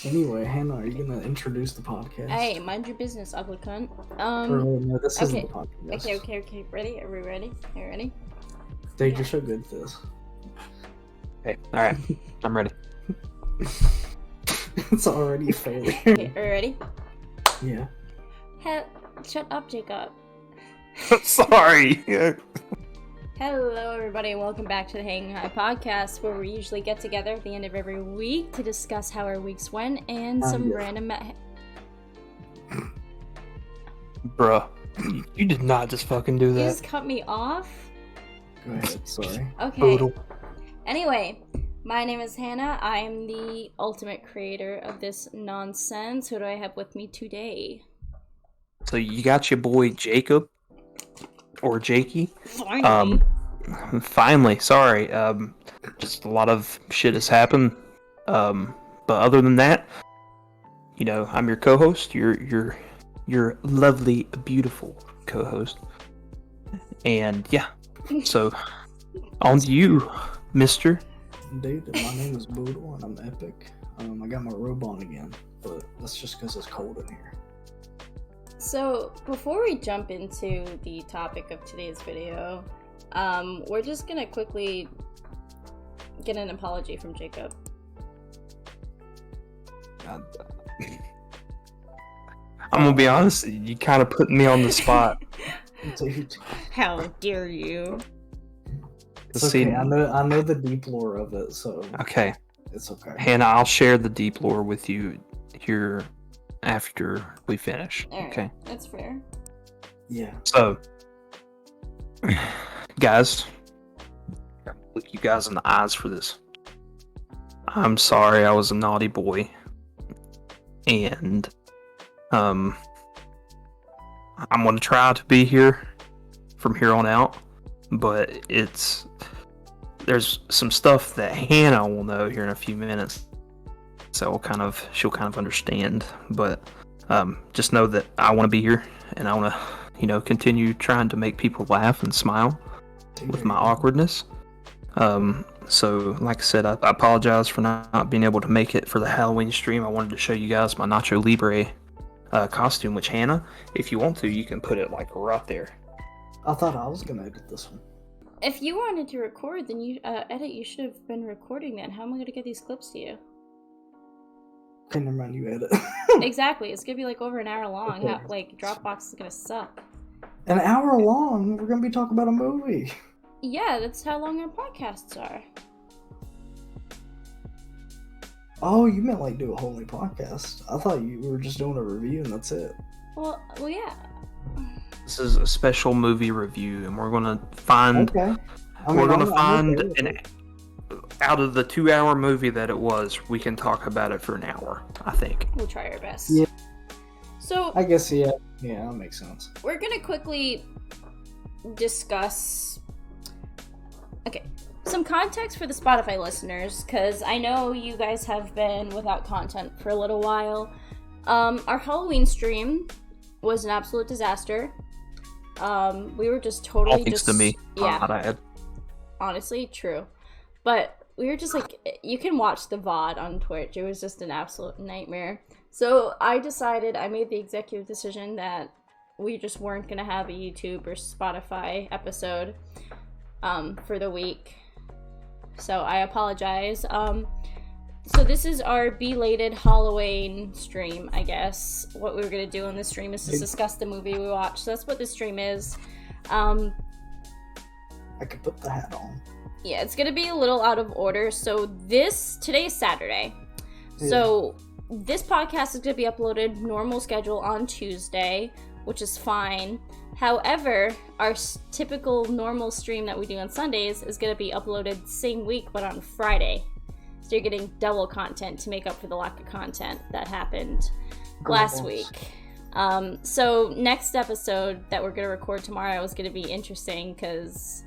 Anyway, Hannah, are you gonna introduce the podcast? Hey, mind your business, ugly cunt. No, this isn't okay. the podcast. Okay. Ready? Are we ready? Are you ready? Dave, you're so good at this. Okay, alright. I'm ready. It's already a failure. Okay, are you ready? Yeah. Shut up, Jacob. Sorry. Hello, everybody, and welcome back to the Hanging High podcast, where we usually get together at the end of every week to discuss how our weeks went and some random. Bruh, you did not just fucking do You that. just cut me off? Go ahead. Sorry. Okay. Boodle. Anyway, my name is Hannah. I am the ultimate creator of this nonsense. Who do I have with me today? So you got your boy Jacob, or Jakey. Finally. Finally, sorry. Just a lot of shit has happened. But other than that, you know, I'm your co-host. Your lovely, beautiful co-host. And yeah, so on to you, Mister. Dude, my name is Boodle, and I'm epic. I got my robe on again, but that's just because it's cold in here. So, before we jump into the topic of today's video, we're just gonna quickly get an apology from Jacob. I'm gonna be honest, you kind of put me on the spot. Dude. How dare you? It's okay. I know the deep lore of it, so Okay, it's okay. Hannah, I'll share the deep lore with you here after we finish. All right, Okay. that's fair. Yeah. So, guys, look you guys in the eyes for this. I'm sorry I was a naughty boy. And, I'm going to try to be here from here on out. But there's some stuff that Hannah will know here in a few minutes. So she'll kind of understand. But, just know that I want to be here. And I want to, continue trying to make people laugh and smile with my awkwardness. So, like I said, I apologize for not being able to make it for the Halloween stream. I wanted to show you guys my Nacho Libre costume, which, Hannah, if you want to, you can put it like right there. I thought I was gonna edit this one. If you wanted to record, then you you should have been recording that. How am I gonna get these clips to you? Okay, never mind, you edit. Exactly, it's gonna be like over an hour long. Okay. Dropbox is gonna suck. An hour long? We're gonna be talking about a movie. Yeah, that's how long our podcasts are. Oh, you meant like do a whole new podcast. I thought you were just doing a review and that's it. Well, yeah. This is a special movie review, and we're gonna find. Okay. Out of the 2-hour movie that it was, we can talk about it for an hour. I think We'll try our best. Yeah. So I guess yeah, that makes sense. we're gonna quickly discuss. Okay, some context for the Spotify listeners, because I know you guys have been without content for a little while. Our Halloween stream was an absolute disaster. We were just totally all thanks to me. Yeah, honestly, true. But we were just like, you can watch the VOD on Twitch. It was just an absolute nightmare. So I made the executive decision that we just weren't going to have a YouTube or Spotify episode for the week. So I apologize. So this is our belated Halloween stream, I guess. What we were going to do on this stream is to discuss the movie we watched. So that's what this stream is. I could put the hat on. Yeah, it's gonna be a little out of order. So today is Saturday. Yeah. So this podcast is gonna be uploaded normal schedule on Tuesday, which is fine. However, our typical normal stream that we do on Sundays is gonna be uploaded same week, but on Friday. So you're getting double content to make up for the lack of content that happened last week. So next episode that we're gonna record tomorrow is gonna be interesting because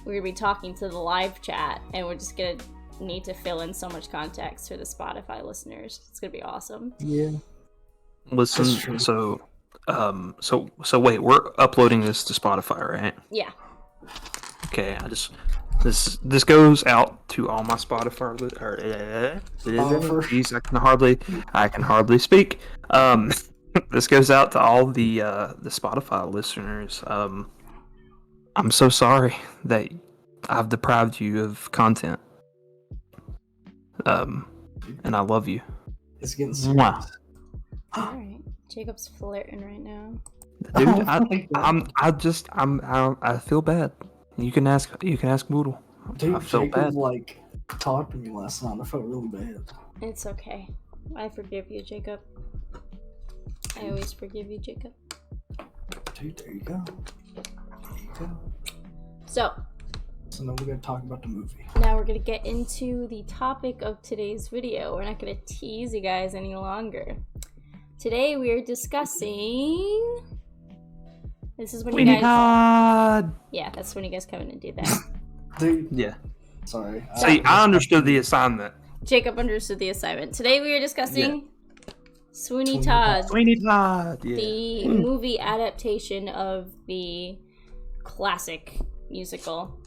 we're going to be talking to the live chat, and we're just going to need to fill in so much context for the Spotify listeners. It's going to be awesome. Yeah. Listen, so wait, we're uploading this to Spotify, right? Yeah. Okay, I just this goes out to all my Spotify. Jeez, I can hardly speak. This goes out to all the Spotify listeners. I'm so sorry that I've deprived you of content. And I love you. It's getting Mwah. serious. Alright. Jacob's flirting right now. Dude, Oh my God. I feel bad. You can ask Moodle. Dude, I feel Jacob bad. like talked to me last night. I felt really bad. It's okay. I forgive you, Jacob. I always forgive you, Jacob. Dude, there you go. There you go. So, So now we're gonna talk about the movie. now we're gonna get into the topic of today's video. We're not gonna tease you guys any longer. Today we are discussing. This is when you Sweeney guys. Todd. Yeah, that's when you guys come in and do that. Dude, Yeah. sorry. See, I understood the assignment. Jacob understood the assignment. Today we are discussing Sweeney Sweeney Todd, Sweeney Todd. Yeah. the movie adaptation of the classic musical.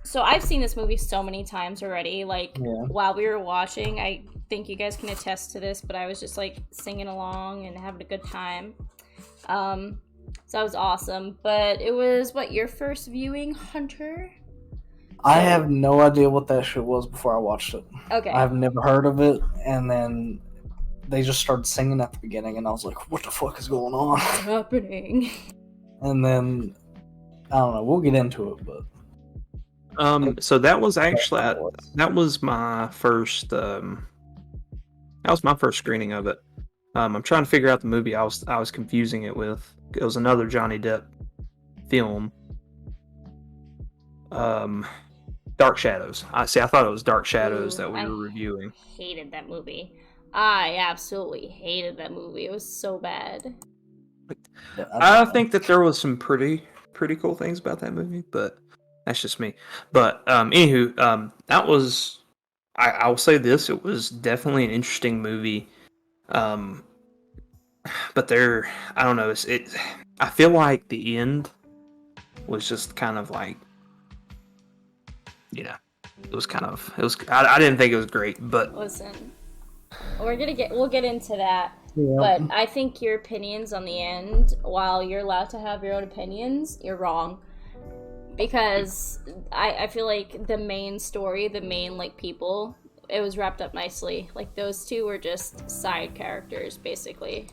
So I've seen this movie so many times already. Like Yeah. while we were watching, I think you guys can attest to this, but I was just like singing along and having a good time. So that was awesome. But it was what, your first viewing, Hunter? I have no idea what that shit was before I watched it. Okay. I've never heard of it, and then they just started singing at the beginning, and I was like, "What the fuck is going on?" What's happening? And then I don't know. We'll get into it, but So that was actually that was my first screening of it. I'm trying to figure out the movie I was confusing it with. It was another Johnny Depp film. Dark Shadows. I thought it was Dark Shadows that we were reviewing. Hated that movie. I absolutely hated that movie. It was so bad. yeah, I think that there was some pretty cool things about that movie, but that's just me. But anywho, that was I will say this, it was definitely an interesting movie. But I don't know, I feel like the end was just kind of like, you know, I didn't think it was great, but Listen, we'll get into that. yeah. But I think your opinions on the end, while you're allowed to have your own opinions, you're wrong. Because I feel like the main story, the main like people, it was wrapped up nicely. Like those two were just side characters, basically.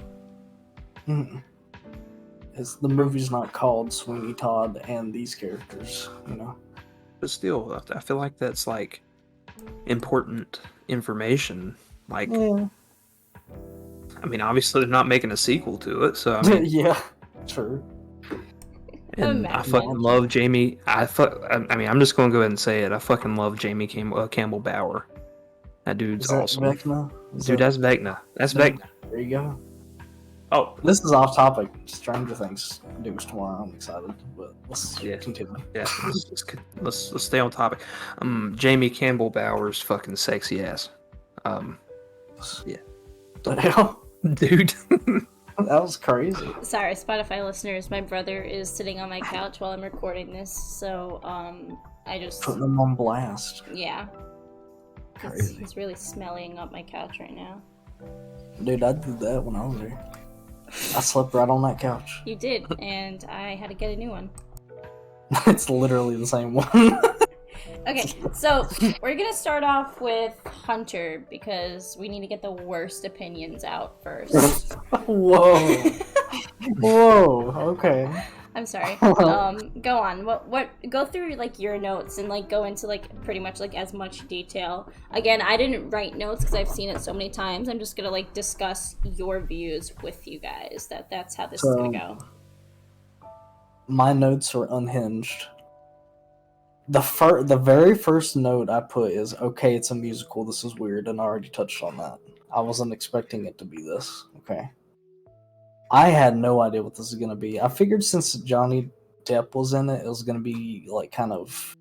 The movie's not called Sweeney Todd and these characters, you know. but still, I feel like that's like important information. Like, Yeah. I mean, obviously they're not making a sequel to it, so I mean, Yeah. True. and I Imagine. fucking love Jamie. I mean, I'm just gonna go ahead and say it. I fucking love Jamie Campbell Bower. That dude's Is that awesome. Vecna? Dude, that's Vecna. That's Vecna. There you go. Oh, This is off topic. Stranger Things news tomorrow. I'm excited, but let's continue. yeah. Let's stay on topic. Jamie Campbell Bower's fucking sexy ass. Yeah. The hell? Dude. That was crazy. Sorry, Spotify listeners, my brother is sitting on my couch while I'm recording this, so I just Putting them on blast. yeah. Crazy. He's really smelling up my couch right now. Dude, I did that when I was there. I slept right on that couch. You did, and I had to get a new one. It's literally the same one. Okay, so we're gonna start off with Hunter because we need to get the worst opinions out first. Whoa. Whoa. Okay. I'm sorry. Go on. What? Go through like your notes and like go into like pretty much like as much detail. Again, I didn't write notes because I've seen it so many times. I'm just gonna like discuss your views with you guys. That's how this is gonna go. My notes are unhinged. The very first note I put is, okay, it's a musical. This is weird, and I already touched on that. I wasn't expecting it to be this. Okay. I had no idea what this is gonna be. I figured since Johnny Depp was in it, it was gonna be like kind of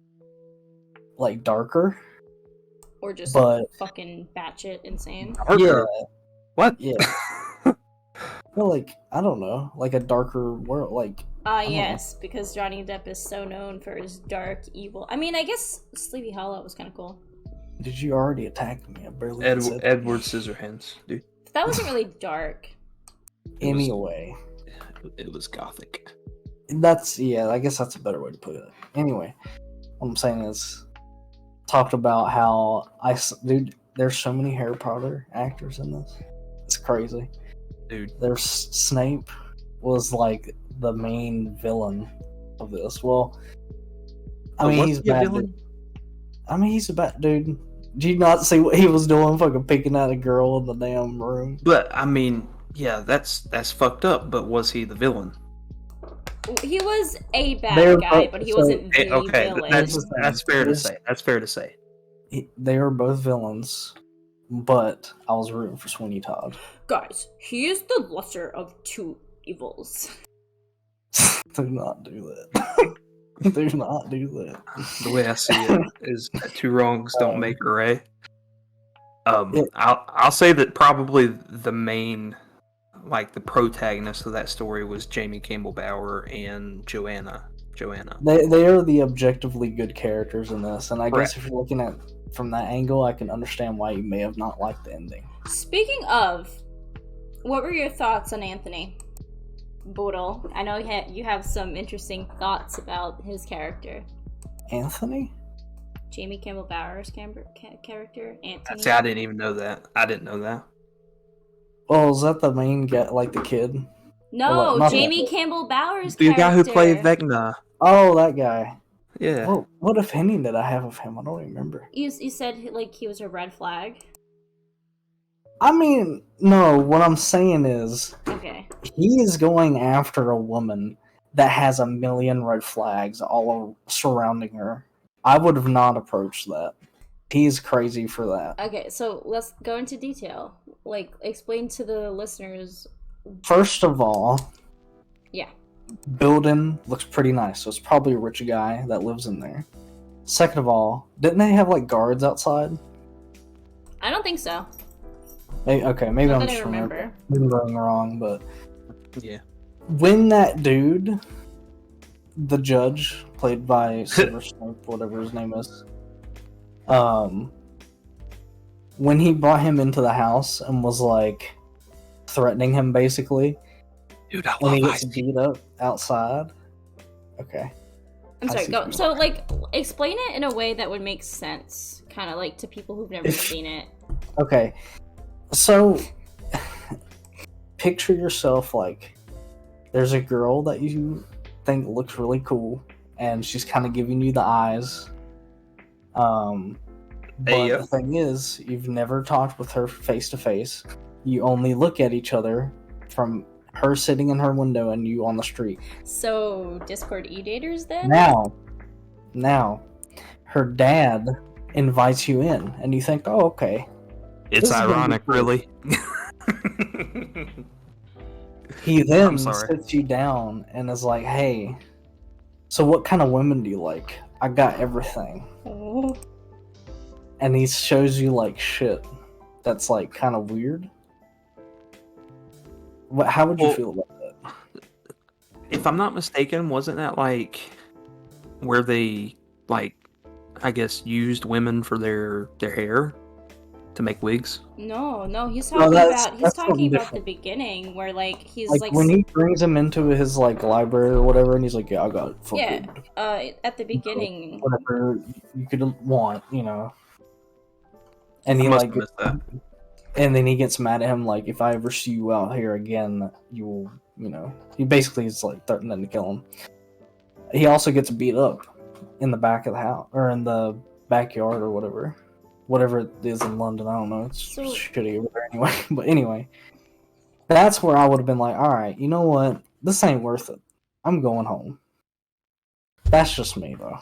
like darker. Or just But fucking batshit insane. yeah, What? yeah. feel like, I don't know, like a darker world, like... I don't know. Yes, because Johnny Depp is so known for his dark, evil... I mean, I guess Sleepy Hollow was kind of cool. Did you already attack me? I barely even said Edward Scissorhands, dude. That wasn't really dark. Anyway. It was gothic. I guess that's a better way to put it. Anyway, what I'm saying is, talked about how dude, there's so many Harry Potter actors in this. It's crazy. Dude. There's Snape was like the main villain of this. Well, I mean, he's a bad dude. I mean, he's a bad dude. Did you not see what he was doing? Fucking picking at a girl in the damn room. But I mean, yeah, that's fucked up. But was he the villain? He was a bad guy, but he wasn't the villain. That's fair to say. That's fair to say. They were both villains, but I was rooting for Sweeney Todd. Guys, he is the lesser of two evils. Do not do that. Do not do that. The way I see it is two wrongs don't make a right. I'll say that probably the main, like the protagonist of that story was Jamie Campbell Bower and Joanna. They are the objectively good characters in this, and I Correct. guess if you're looking at from that angle, I can understand why you may have not liked the ending. Speaking of, what were your thoughts on Anthony Boodle? I know you have some interesting thoughts about his character. Anthony? Jamie Campbell Bower's character, Anthony. See, I didn't even know that. I didn't know that. Oh, is that the main guy, like the kid? No, Not Jamie that. Campbell Bower's The character. guy who played Vecna. Oh, that guy. Yeah. Well, what opinion did I have of him? I don't remember. You said like he was a red flag. I mean, no, what I'm saying is, Okay. he is going after a woman that has a million red flags all surrounding her. I would have not approached that. He's crazy for that. Okay, so let's go into detail. Like, explain to the listeners. First of all, Yeah. building looks pretty nice, so it's probably a rich guy that lives in there. Second of all, didn't they have like guards outside? I don't think so. Okay, maybe Not I'm that I just remember. remembering wrong, but Yeah. when that dude, the judge, played by Silver Snape, whatever his name is, when he brought him into the house and was like threatening him basically, Dude, I when he love gets Ice. beat up outside. Okay. I'm I sorry, see go. what you So, like, explain it in a way that would make sense, kind of like to people who've never seen it. Okay. So, picture yourself like there's a girl that you think looks really cool, and she's kind of giving you the eyes. But Yep. the thing is, you've never talked with her face to face. You only look at each other from her sitting in her window and you on the street. So, Discord e-daters then? Now, her dad invites you in, and you think, oh, okay. It's This is gonna be ironic, cool. really. He then I'm sorry. sits you down and is like, hey, so what kind of women do you like? I got everything. Oh. And he shows you like shit that's like kind of weird. How would you Well, feel about that? If I'm not mistaken, wasn't that like where they like, I guess, used women for their hair to make wigs? No, he's No, talking that's about the something different. beginning where like he's Like when he brings him into his like library or whatever, and he's like, "Yeah, I got yeah, fucking at the beginning. whatever you could want, you know." And he I must like, have missed that. and then he gets mad at him like, "If I ever see you out here again, you will, you know." He basically is like threatening to kill him. He also gets beat up in the back of the house or in the backyard or whatever it is in London. I don't know. It's So- shitty over there anyway. But anyway, that's where I would have been like, all right, you know what? This ain't worth it. I'm going home. That's just me, though.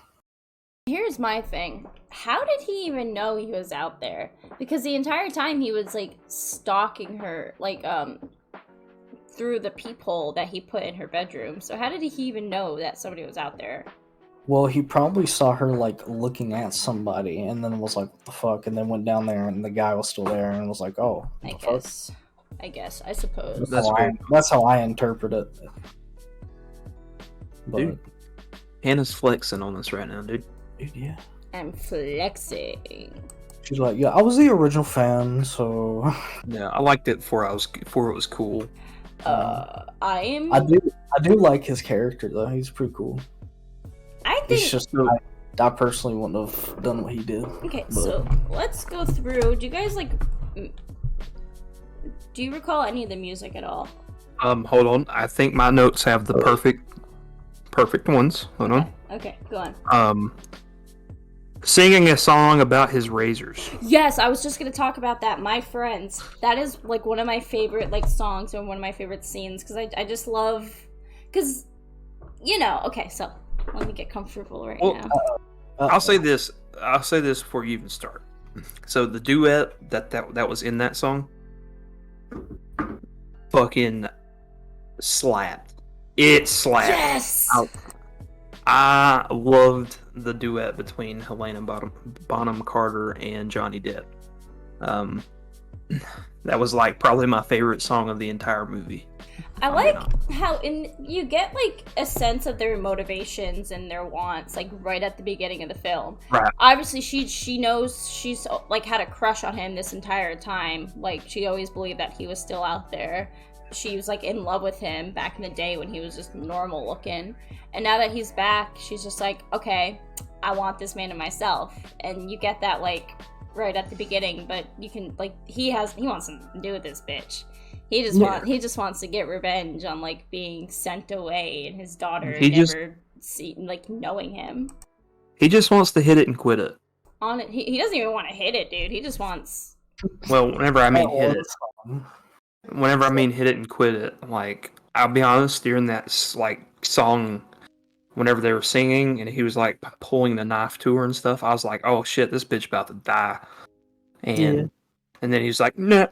Here's my thing. How did he even know he was out there? Because the entire time he was like stalking her, like through the peephole that he put in her bedroom. So how did he even know that somebody was out there? Well, he probably saw her like looking at somebody, and then was like, "What the fuck?" And then went down there, and the guy was still there, and was like, "Oh, I what the fuck?" guess. I guess, I suppose. That's how I interpret it. But, Dude. Hannah's flexing on us right now, dude. yeah. I'm flexing. She's like, yeah, I was the original fan, so Yeah, I liked it before it was cool. I do like his character though. He's pretty cool. I think It's just I personally wouldn't have done what he did. Okay, but- so let's go through. Do you guys do you recall any of the music at all? Hold on. I think my notes have the perfect ones. Hold on. Okay, go on. Singing a song about his razors. Yes, I was just gonna talk about that. My friends. That is like one of my favorite like songs or one of my favorite scenes because I just love because okay, so let me get comfortable now. I'll say this before you even start. So the duet that was in that song fucking slapped. It slapped. Yes. I loved the duet between Helena Bonham Carter and Johnny Depp. That was like probably my favorite song of the entire movie. I like how you get like a sense of their motivations and their wants like right at the beginning of the film. Right. Obviously, she knows she's like had a crush on him this entire time. Like she always believed that he was still out there. She was like in love with him back in the day when he was just normal looking. And now that he's back, she's just like, okay, I want this man to myself. And you get that like right at the beginning, but you can like he wants something to do with this bitch. He just wants to get revenge on like being sent away and his daughter knowing him. He just wants to hit it and quit it. He doesn't even want to hit it, dude. He just wants. Well, whenever I mean hit it and quit it, like I'll be honest, during that like song, whenever they were singing and he was like pulling the knife to her and stuff, I was like, oh shit, this bitch about to die. And then he's like, nah.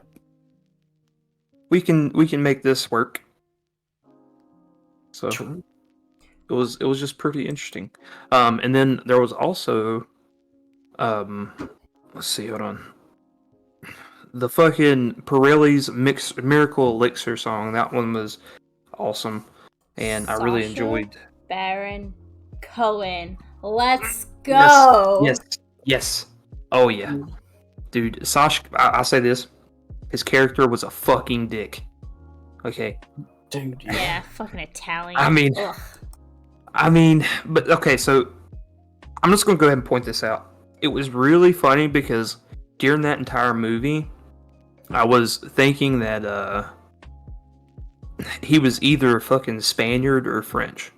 We can make this work. So True. it was just pretty interesting. And then there was also let's see, hold on. The fucking Pirelli's Miracle Elixir song. That one was awesome. And I really enjoyed Baron Cohen. Let's go. Yes. Oh yeah. Dude, Sash, I'll say this. His character was a fucking dick. Okay. Dude. Yeah, fucking Italian. I mean, but okay, so I'm just gonna go ahead and point this out. It was really funny because during that entire movie, I was thinking that he was either fucking Spaniard or French.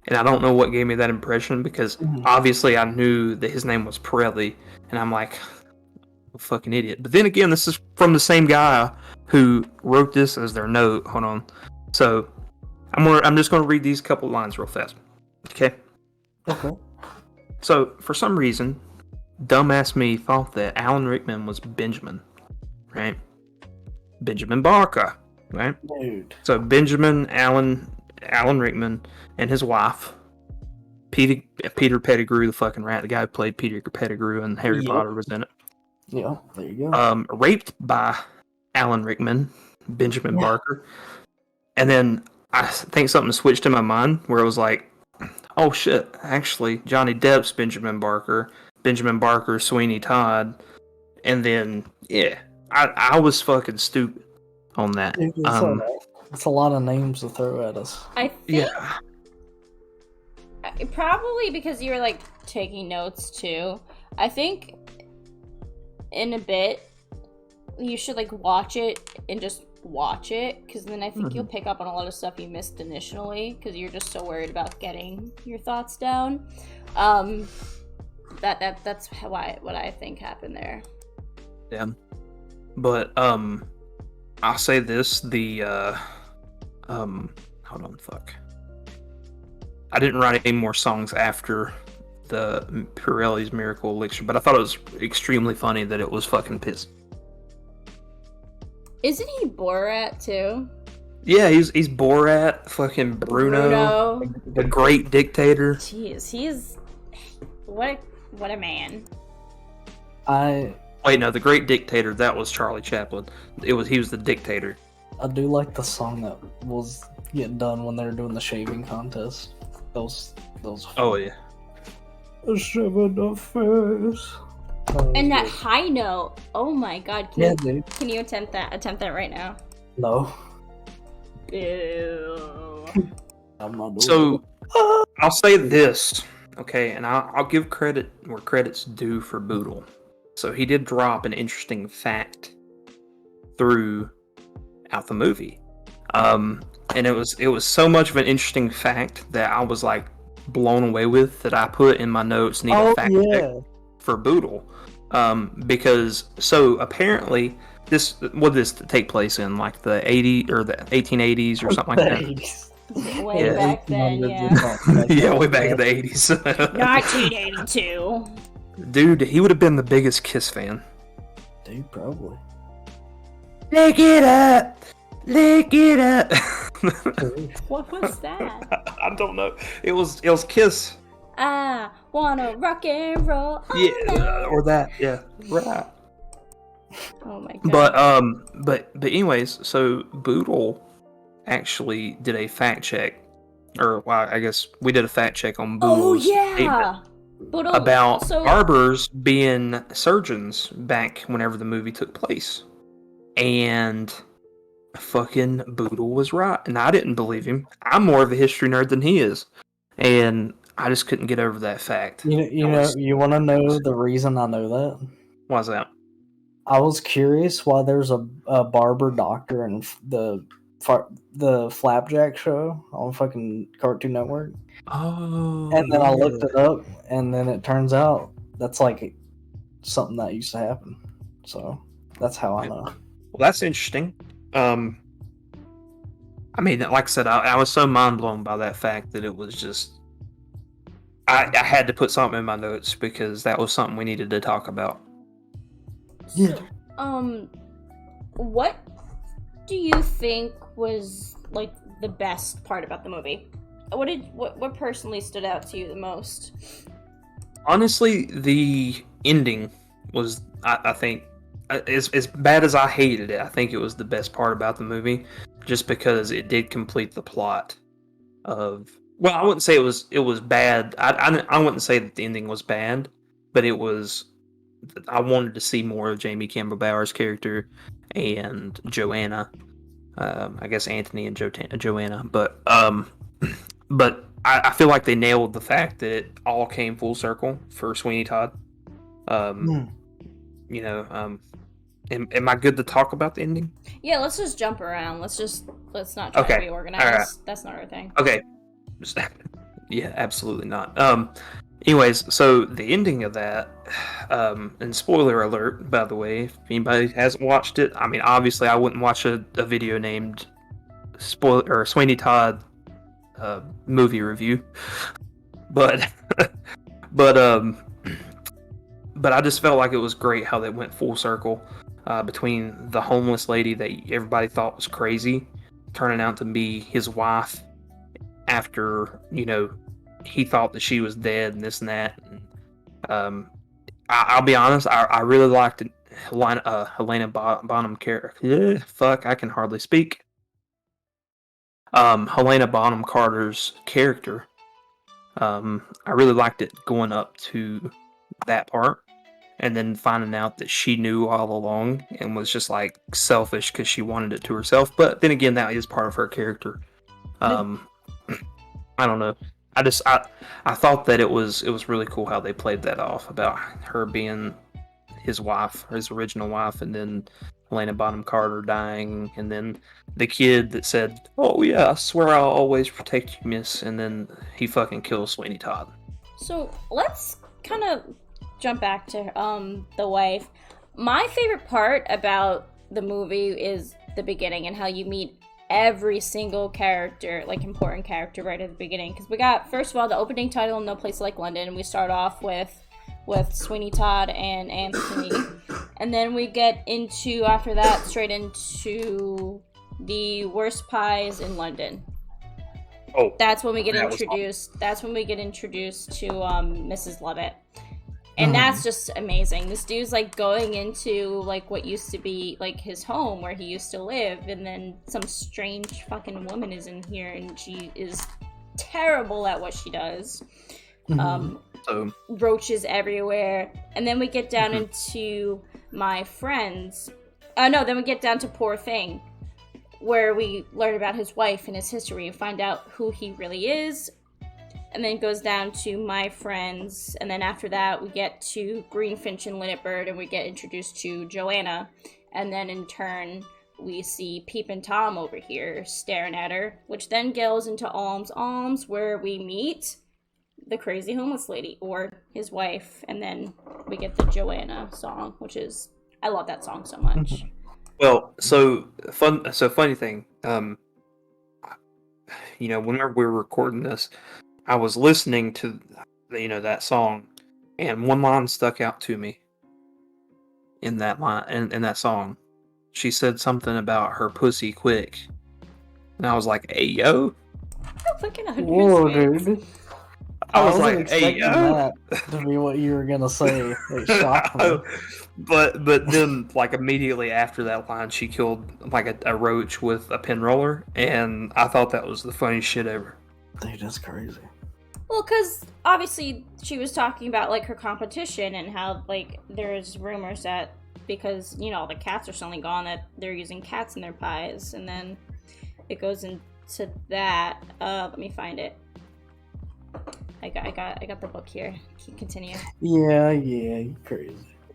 And I don't know what gave me that impression because obviously I knew that his name was Pirelli, and I'm like, fucking idiot. But then again, this is from the same guy who wrote this as their note. Hold on. So I'm just gonna read these couple lines real fast. Okay. So for some reason, dumbass me thought that Alan Rickman was Benjamin, right? Benjamin Barker, right? Dude. So Alan Rickman and his wife, Peter Pettigrew, the fucking rat, the guy who played Peter Pettigrew and Harry Potter was in it. Yeah, there you go. Raped by Alan Rickman, Benjamin Barker. And then I think something switched in my mind where it was like, oh shit, actually, Johnny Depp's Benjamin Barker, Sweeney Todd. And then, yeah, I was fucking stupid on that. Dude, that's a lot of names to throw at us. I think probably because you were like taking notes too. I think in a bit you should like watch it and just watch it, because then I think you'll pick up on a lot of stuff you missed initially because you're just so worried about getting your thoughts down. That's what I think happened there. Yeah, but I'll say this: hold on, fuck. I didn't write any more songs after the Pirelli's Miracle Elixir, but I thought it was extremely funny that it was fucking piss. Isn't he Borat too? Yeah, he's Borat, fucking Bruno, the great dictator. Jeez, he's what a man. Wait, no, the great dictator, that was Charlie Chaplin. He was the dictator. I do like the song that was getting done when they were doing the shaving contest. Those. Oh yeah. A shove in the face. And that high note. Oh my god. Dude. Can you attempt that right now? No. Ew. I'm not doing So I'll say this, okay, and I'll give credit where credit's due for Boodle. So he did drop an interesting fact throughout the movie, and it was so much of an interesting fact that I was like blown away with that I put in my notes. Need a fact check for Boodle, because so apparently this take place in like the 80s or the 1880s or something like that. Way back then, yeah. Yeah, way back in the 80s. 1982. Dude, he would have been the biggest Kiss fan. Dude, probably. Lick it up! Lick it up! What was that? I don't know. It was Kiss. I wanna rock and roll. Yeah, or that. Yeah, right. Oh my god. But anyways, so Boodle actually did a fact check, or well, I guess we did a fact check on Boodle's statement about barbers being surgeons back whenever the movie took place, and fucking Boodle was right, and I didn't believe him. I'm more of a history nerd than he is, and I just couldn't get over that fact. You want to know the reason I know that? Why's that? I was curious why there's a barber doctor in the Flapjack show on fucking Cartoon Network. Oh. And then I looked it up, and then it turns out that's like something that used to happen. So that's how I know. Well, that's interesting. I mean, like I said, I was so mind blown by that fact that it was just. I had to put something in my notes because that was something we needed to talk about. Yeah. What do you think was like the best part about the movie? What personally stood out to you the most? Honestly, the ending was, I think, as bad as I hated it, I think it was the best part about the movie, just because it did complete the plot of. Well, I wouldn't say it was bad. I wouldn't say that the ending was bad, but it was. I wanted to see more of Jamie Campbell Bower's character and Joanna. I guess Anthony and Joanna, but I feel like they nailed the fact that it all came full circle for Sweeney Todd. You know, am I good to talk about the ending? Yeah, let's just jump around. Let's not try to be organized. Right. That's not our thing. Okay. Yeah, absolutely not. Anyways, so the ending of that, and spoiler alert, by the way, if anybody hasn't watched it, I mean, obviously I wouldn't watch a video named Sweeney Todd movie review, but I just felt like it was great how they went full circle between the homeless lady that everybody thought was crazy turning out to be his wife after, you know, he thought that she was dead and this and that. And, I'll be honest, I really liked Helena Bonham character. Fuck, I can hardly speak. Helena Bonham Carter's character. I really liked it going up to that part, and then finding out that she knew all along and was just like selfish because she wanted it to herself. But then again, that is part of her character. I don't know. I thought that it was really cool how they played that off about her being his wife, his original wife, and then Helena Bonham Carter dying, and then the kid that said, "Oh yeah, I swear I'll always protect you, miss," and then he fucking kills Sweeney Todd. So let's kind of jump back to the wife. My favorite part about the movie is the beginning and how you meet every single character, like important character, right at the beginning. Because we got, first of all, the opening title, No Place Like London, and we start off with Sweeney Todd and Anthony, and then we get into, after that, straight into the worst pies in London. Oh, that's when we get introduced. That's when we get introduced to Mrs. Lovett. And that's just amazing. This dude's like going into like what used to be like his home where he used to live, and then some strange fucking woman is in here and she is terrible at what she does. Roaches everywhere. And then we get down into my friends. Then we get down to Poor Thing, where we learn about his wife and his history and find out who he really is. And then it goes down to my friends, and then after that we get to Greenfinch and Linnetbird, and we get introduced to Joanna, and then in turn we see Peep and Tom over here staring at her, which then goes into Alms, where we meet the crazy homeless lady, or his wife, and then we get the Joanna song, which is, I love that song so much. Well, funny thing, whenever we were recording this, I was listening to, that song, and one line stuck out to me in that line, in that song. She said something about her pussy quick, and I was like, "Hey yo!" Whoa, dude! I was like, "Hey yo!" That to be what you were gonna say. It shocked me. But then, like, immediately after that line, she killed like a roach with a pin roller, and I thought that was the funniest shit ever. Dude, that's crazy. Well, because obviously she was talking about, like, her competition and how, like, there's rumors that because, the cats are suddenly gone, that they're using cats in their pies. And then it goes into that. Let me find it. I got the book here. Continue. Yeah, you're crazy.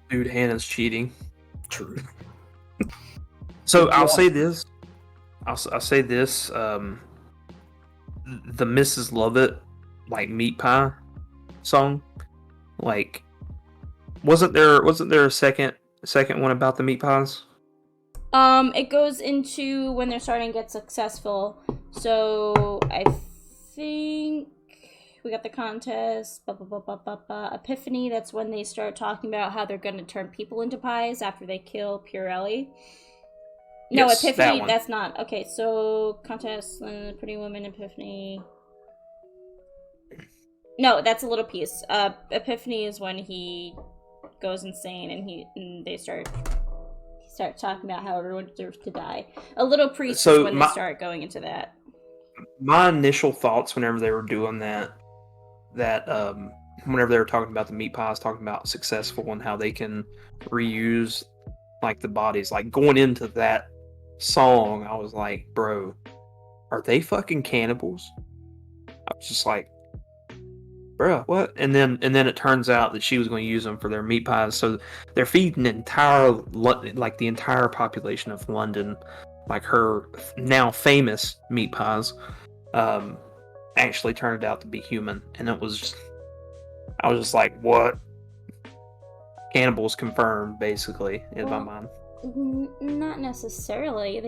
Dude, Hannah's cheating. True. So I'll say this. I'll say this. The Mrs. Lovett, like, meat pie song, like, wasn't there a second one about the meat pies? It goes into when they're starting to get successful. So I think we got the contest, Epiphany. That's when they start talking about how they're going to turn people into pies after they kill Purelli. No, yes, Epiphany, that's not. Okay, so contest, Pretty Woman, Epiphany. No, that's a little piece. Epiphany is when he goes insane and they start talking about how everyone deserves to die. A Little Priest is when they start going into that. My initial thoughts whenever they were doing that whenever they were talking about the meat pies, talking about successful and how they can reuse, like, the bodies, like, going into that song, I was like, bro, are they fucking cannibals? I was just like, bro, what? And then it turns out that she was going to use them for their meat pies, so they're feeding the entire population of London, like, her now famous meat pies, actually turned out to be human, and I was just like, what? Cannibals confirmed, basically, in my mind. Not necessarily.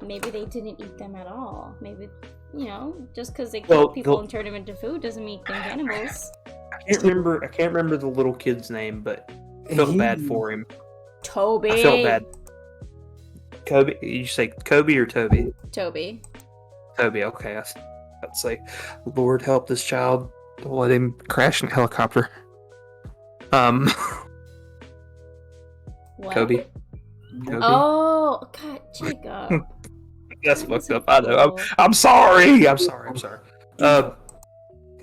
Maybe they didn't eat them at all. Maybe, just because they killed people and turned them into food doesn't make them cannibals. I can't remember the little kid's name, but I felt bad for him. Toby. I felt bad. Kobe? You say Kobe or Toby? Toby. Toby, okay. I'd say, Lord help this child. Don't let him crash in a helicopter. What? Kobe. Oh, God, Jacob. That's fucked up. I know. I'm sorry.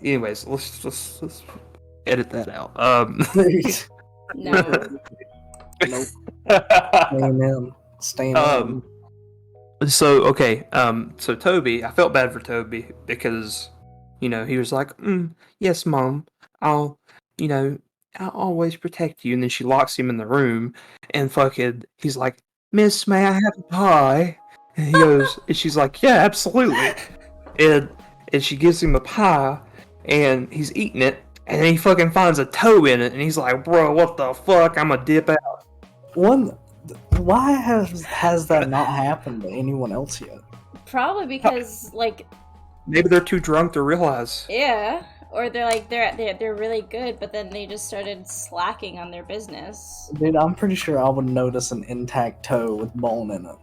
Anyways, let's edit that out. No. Nope. Staying in. So okay. So Toby, I felt bad for Toby because, he was like, yes, Mom, I'll always protect you. And then she locks him in the room, and he's like, Miss, may I have a pie? And he goes, and she's like, yeah, absolutely. And she gives him a pie, and he's eating it, and then he fucking finds a toe in it, and he's like, bro, what the fuck? I'm gonna dip out. Why has that not happened to anyone else yet? Probably because, like, maybe they're too drunk to realize. Yeah, or they're really good, but then they just started slacking on their business. Dude, I'm pretty sure I would notice an intact toe with bone in it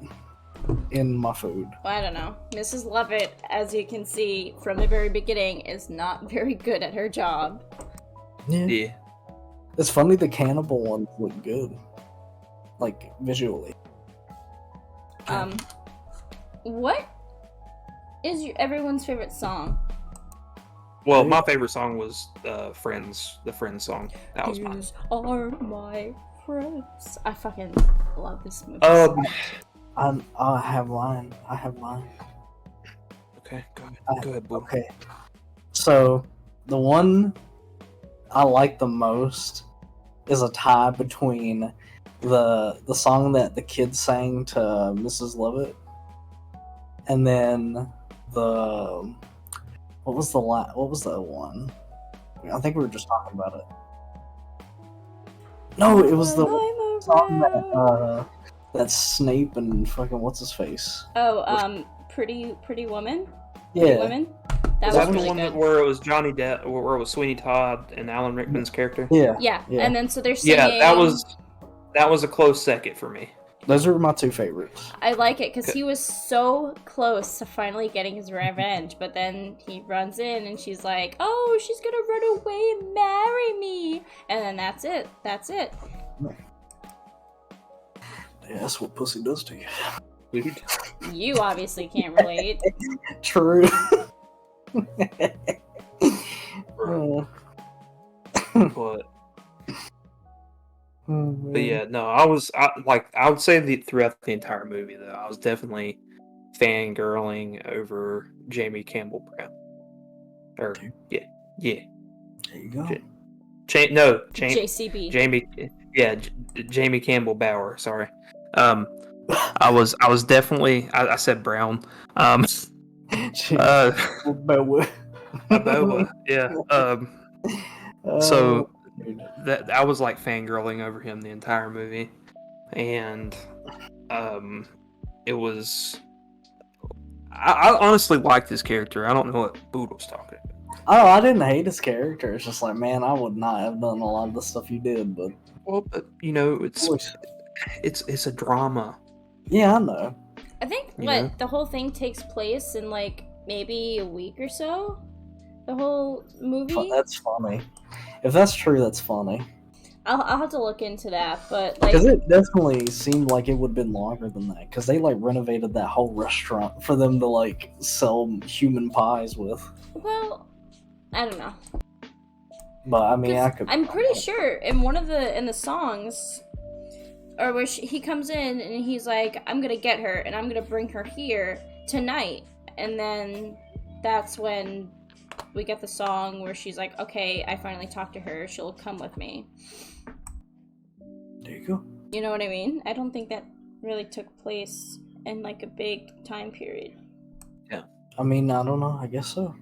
in my food. Well, I don't know. Mrs. Lovett, as you can see from the very beginning, is not very good at her job. Yeah. It's funny the cannibal ones look good, like visually. What is everyone's favorite song? Well, my favorite song was Friends, the Friends song. That was mine. These are my friends. I fucking love this movie. I have mine. Okay, go ahead, Boo. Okay. So, the one I like the most is a tie between the song that the kids sang to Mrs. Lovett, and then the what was the one? I think we were just talking about it. No, it was the song that Snape and fucking what's his face. Oh, Pretty Woman. Yeah. Pretty Women. That was the really one good. where it was Johnny Depp, where it was Sweeney Todd and Alan Rickman's character? Yeah, and then so they're singing. Yeah, that was a close second for me. Those are my two favorites. I like it because he was so close to finally getting his revenge, but then he runs in and she's like, "Oh, she's gonna run away and marry me," and then that's it. Yeah, that's what pussy does to you. Dude. You obviously can't relate. True. But yeah, no, I would say throughout the entire movie though, I was definitely fangirling over Jamie Campbell Brown. Yeah. There you go. JCB. Jamie Campbell Bower. Sorry. I was definitely I said Brown. Boa. Yeah. So that I was like fangirling over him the entire movie, and it was. I honestly liked his character. I don't know what Boodle's talking about. Oh, I didn't hate his character. It's just like, man, I would not have done a lot of the stuff you did, but it's a drama. Yeah, I know. I think the whole thing takes place in like maybe a week or so. The whole movie. That's funny. If that's true, that's funny. I'll have to look into that, but like, because it definitely seemed like it would have been longer than that. Because they like renovated that whole restaurant for them to like sell human pies with. Well, I don't know. But I mean, I'm pretty sure in one of the songs, or where he comes in and he's like, "I'm gonna get her and I'm gonna bring her here tonight," and then that's when we get the song where she's like, "Okay, I finally talked to her. She'll come with me." There you go. You know what I mean? I don't think that really took place in like a big time period. Yeah. I mean, I don't know. I guess so.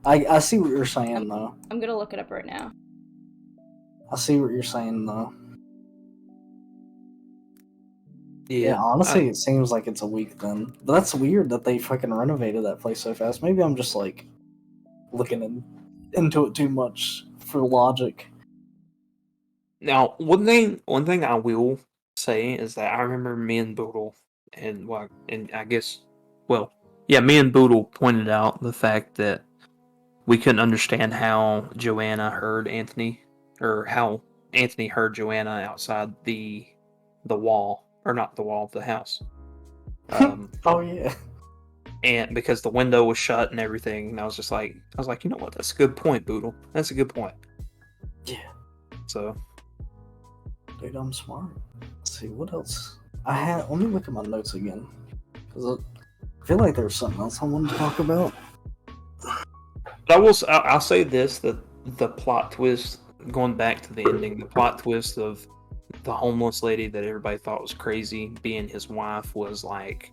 I see what you're saying, though. I'm gonna look it up right now. I see what you're saying, though. Yeah, honestly, it seems like it's a week then. But that's weird that they fucking renovated that place so fast. Maybe I'm just like looking into it too much for logic. Now, one thing I will say is that I remember me and Boodle me and Boodle pointed out the fact that we couldn't understand how Joanna heard Anthony, or how Anthony heard Joanna outside the wall. Or not the wall of the house. Oh yeah. And because the window was shut and everything, and I was like, you know what? That's a good point, Boodle. That's a good point. Yeah. So. Dude, I'm smart. Let's see what else let me look at my notes again, because I feel like there's something else I wanted to talk about. But I'll say this: the plot twist, going back to the ending, the plot twist of the homeless lady that everybody thought was crazy being his wife was like,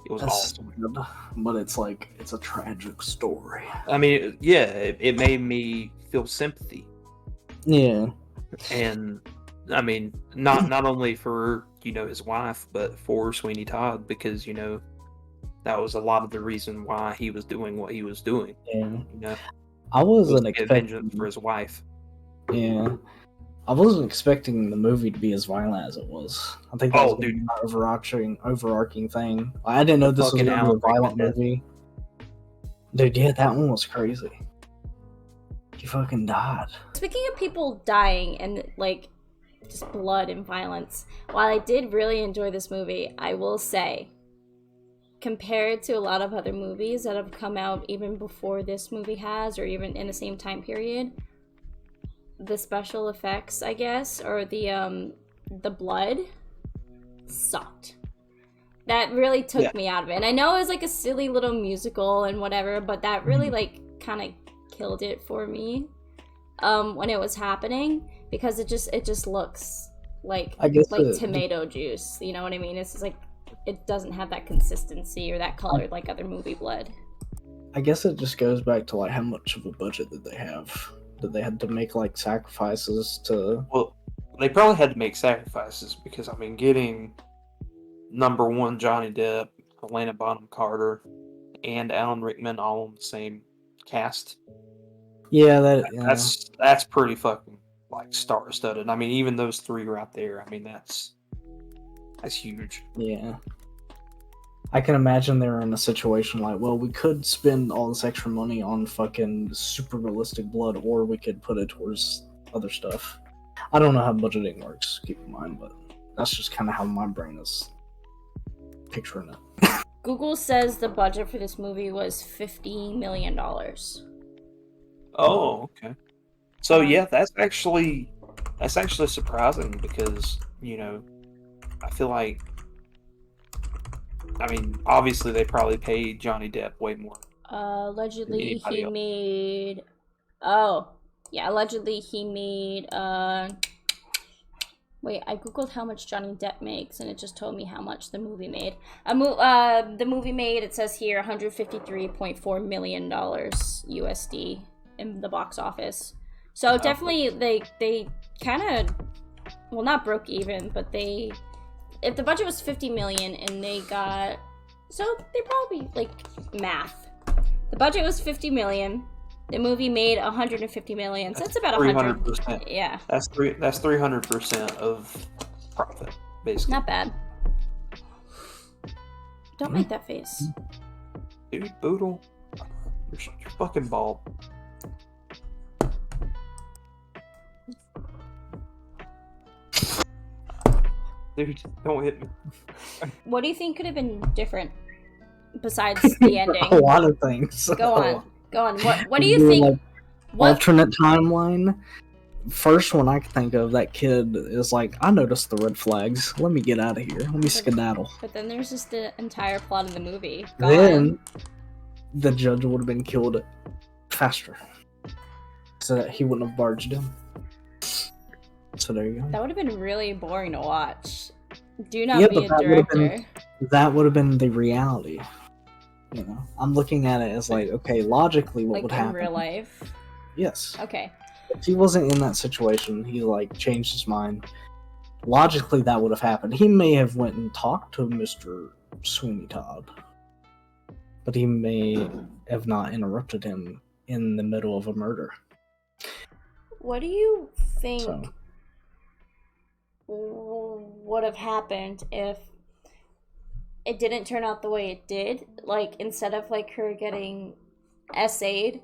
it was awesome. Good, but it's like, it's a tragic story. I mean, yeah, it made me feel sympathy. Yeah. And I mean, not only for, his wife, but for Sweeney Todd, because, that was a lot of the reason why he was doing what he was doing. Yeah. I wasn't expecting vengeance for his wife. Yeah. I wasn't expecting the movie to be as violent as it was. I think that was an overarching thing. I didn't know this was going to be a violent movie. Dude, yeah, that one was crazy. He fucking died. Speaking of people dying and like just blood and violence, while I did really enjoy this movie, I will say, compared to a lot of other movies that have come out even before this movie has, or even in the same time period, the special effects, I guess, or the blood sucked. That really took me out of it. And I know it was like a silly little musical and whatever, but that really like kind of killed it for me when it was happening, because it just looks like tomato juice. You know what I mean? It's just like it doesn't have that consistency or that color like other movie blood. I guess it just goes back to like how much of a budget did they have? Did they have to make like sacrifices to? Well, they probably had to make sacrifices because I mean, getting number one Johnny Depp, Helena Bonham Carter, and Alan Rickman all on the same cast. Yeah, that's pretty fucking like star-studded. I mean, even those three right there. I mean, that's huge. Yeah. I can imagine they're in a situation like, well, we could spend all this extra money on fucking super realistic blood, or we could put it towards other stuff. I don't know how budgeting works, keep in mind, but that's just kind of how my brain is picturing it. Google says the budget for this movie was $50 million. Oh, okay. So yeah, that's actually surprising because, you know, I feel like, I mean, obviously they probably paid Johnny Depp way more. Allegedly he made wait, I googled how much Johnny Depp makes and it just told me how much the movie made. The movie made, it says here, $153.4 million USD in the box office. So definitely they kind of, well, not broke even, but if the budget was 50 million and they got, so they probably, like, math. The budget was 50 million. The movie made 150 million. So that's about 300%. Yeah. That's 300% of profit, basically. Not bad. Don't make that face. Dude, Boodle, you're fucking bald. Dude, don't hit me. What do you think could have been different besides the ending? A lot of things. Go on. What do you think? Like, alternate timeline. First one I can think of, that kid is like, I noticed the red flags. Let me get out of here. Let me skedaddle. But then there's just the entire plot of the movie. Then the judge would have been killed faster, so that he wouldn't have barged in. So there you go. That would have been really boring to watch. Do not be a director. That would have been the reality. You know, I'm looking at it as like, okay, logically, what would happen? Like in real life? Yes. Okay. If he wasn't in that situation, he like changed his mind. Logically, that would have happened. He may have went and talked to Mr. Sweeney Todd, but he may have not interrupted him in the middle of a murder. What do you think would have happened if it didn't turn out the way it did? Like, instead of like her getting essayed,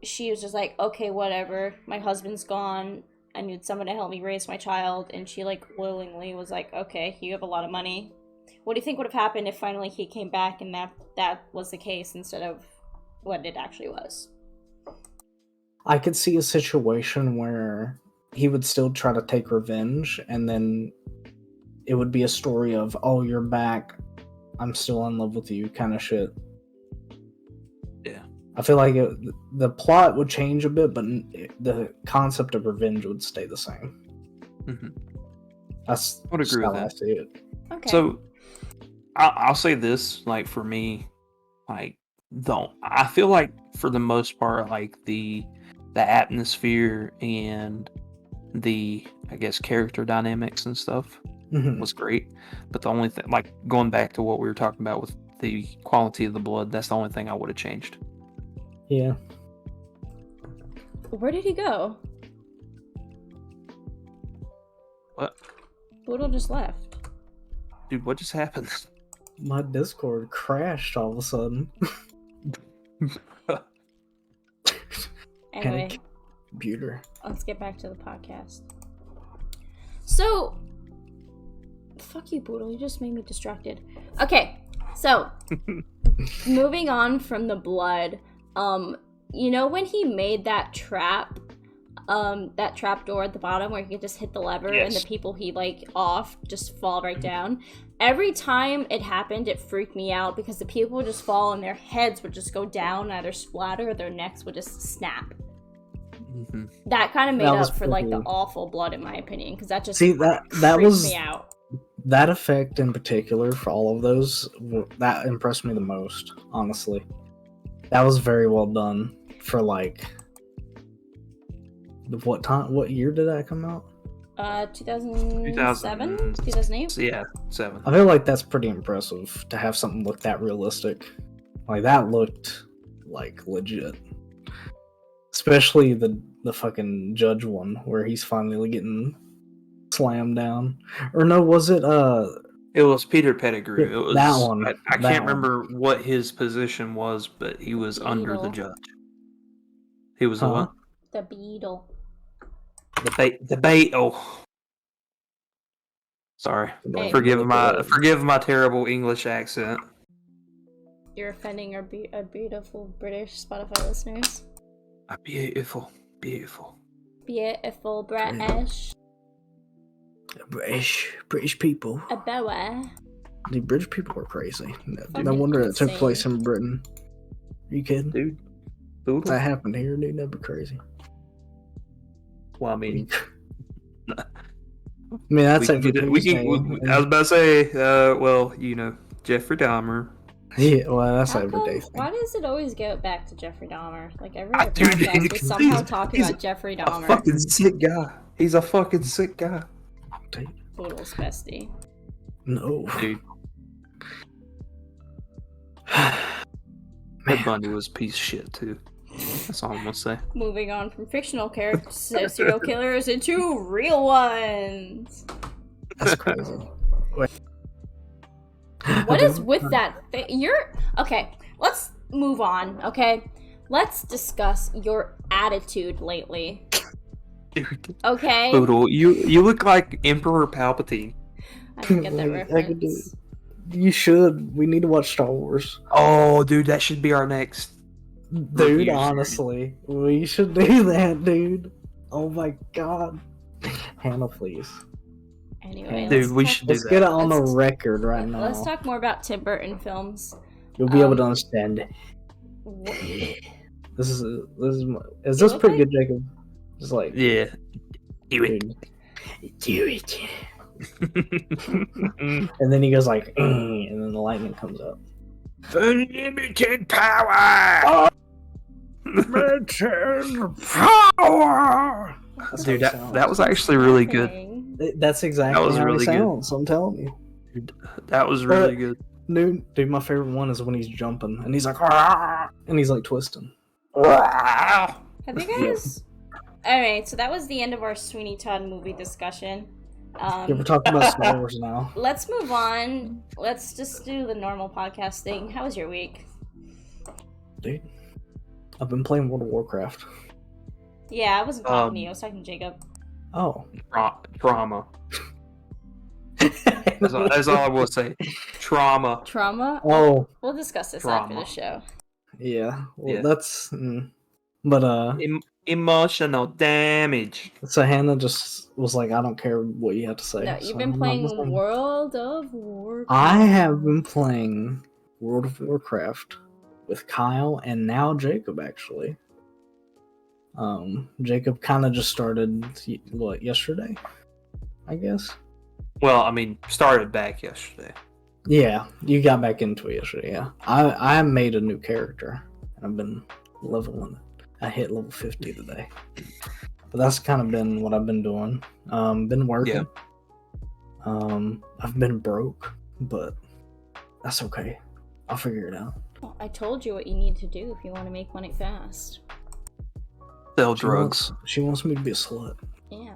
she was just like, okay, whatever, my husband's gone, I need someone to help me raise my child, and she like willingly was like, okay, you have a lot of money. What do you think would have happened if finally he came back and that was the case instead of what it actually was? I could see a situation where he would still try to take revenge, and then it would be a story of, oh, you're back, I'm still in love with you, kind of shit. Yeah. I feel like the plot would change a bit, but the concept of revenge would stay the same. Mm-hmm. I would agree with how that. I see it. Okay. So, I'll say this, like, for me, like, I feel like, for the most part, like, the atmosphere and the, I guess, character dynamics and stuff was great. But the only thing, like, going back to what we were talking about with the quality of the blood, that's the only thing I would have changed. Yeah. Where did he go? What? Boodle just left. Dude, what just happened? My Discord crashed all of a sudden. Anyway, computer. let's get back to the podcast. So, fuck you, Boodle. You just made me distracted. Okay, so moving on from the blood. You know when he made that trap door at the bottom where he could just hit the lever and the people he off just fall right down? Every time it happened, it freaked me out because the people would just fall and their heads would just go down, either splatter or their necks would just snap. Mm-hmm. That kind of made up for the awful blood, in my opinion, because that just that was me out. That effect in particular for all of those, that impressed me the most, honestly. That was very well done for what year did that come out? 2007? 2008? Yeah, 7. I feel like that's pretty impressive to have something look that realistic. That looked legit. Especially the fucking judge one where he's finally getting slammed down. Or no, was it it was Peter Pettigrew. It was that one. I can't remember what his position was, but he was under the judge. He was what? The beetle. The beetle. Sorry. Hey. Forgive my terrible English accent. You're offending our beautiful British Spotify listeners. A beautiful British. British people. A boa. The British people are crazy. No wonder it took place in Britain. Are you kidding? Dude. If that happened here, dude, that'd be crazy. Well, I mean... that's I was about to say, Jeffrey Dahmer. Yeah, well, that's every day thing. Why does it always go back to Jeffrey Dahmer? Every other podcast, we somehow talk about Jeffrey Dahmer. A fucking sick guy. He's a fucking sick guy. Boodle's bestie. No. Dude. Ted Bundy was a piece of shit, too. That's all I'm gonna say. Moving on from fictional characters, serial killers, into real ones. That's crazy. What is with that thing? Okay, let's move on, okay? Let's discuss your attitude lately. Dude. Okay? Boodle, you look like Emperor Palpatine. I don't get that reference. You should. We need to watch Star Wars. Oh, dude, that should be our next... Dude, honestly, we should do that, dude. Oh my god. Hannah, please. Anyway, dude, let's get it on the record right now. Let's talk more about Tim Burton films. You'll be able to understand it. This is pretty good, Jacob? Just yeah. Do it. And then he goes and then the lightning comes up. Unlimited power. Unlimited power. Dude, that was actually really good. That's exactly how really it sounds. I'm telling you. Dude, that was really good. Dude, my favorite one is when he's jumping and he's and he's twisting. Have you guys? Alright, so that was the end of our Sweeney Todd movie discussion. We're talking about Star Wars now. Let's move on. Let's just do the normal podcast thing. How was your week? Dude, I've been playing World of Warcraft. Yeah, I wasn't talking to you. I was talking to Jacob. Oh. Trauma. That's all I will say. Trauma. Trauma? Oh. We'll discuss this after the show. Yeah. Well, that's... But, emotional damage. So Hannah just was like, I don't care what you have to say. No, you've been playing World of Warcraft. I have been playing World of Warcraft with Kyle and now Jacob, actually. Jacob kind of just started, yesterday? I guess? Well, I mean, started back yesterday. Yeah, you got back into it yesterday, yeah. I made a new character, and I've been leveling it. I hit level 50 today. But that's kind of been what I've been doing. Been working. Yeah. I've been broke, but that's okay. I'll figure it out. Well, I told you what you need to do if you want to make money fast. Sell drugs. She wants me to be a slut. Yeah.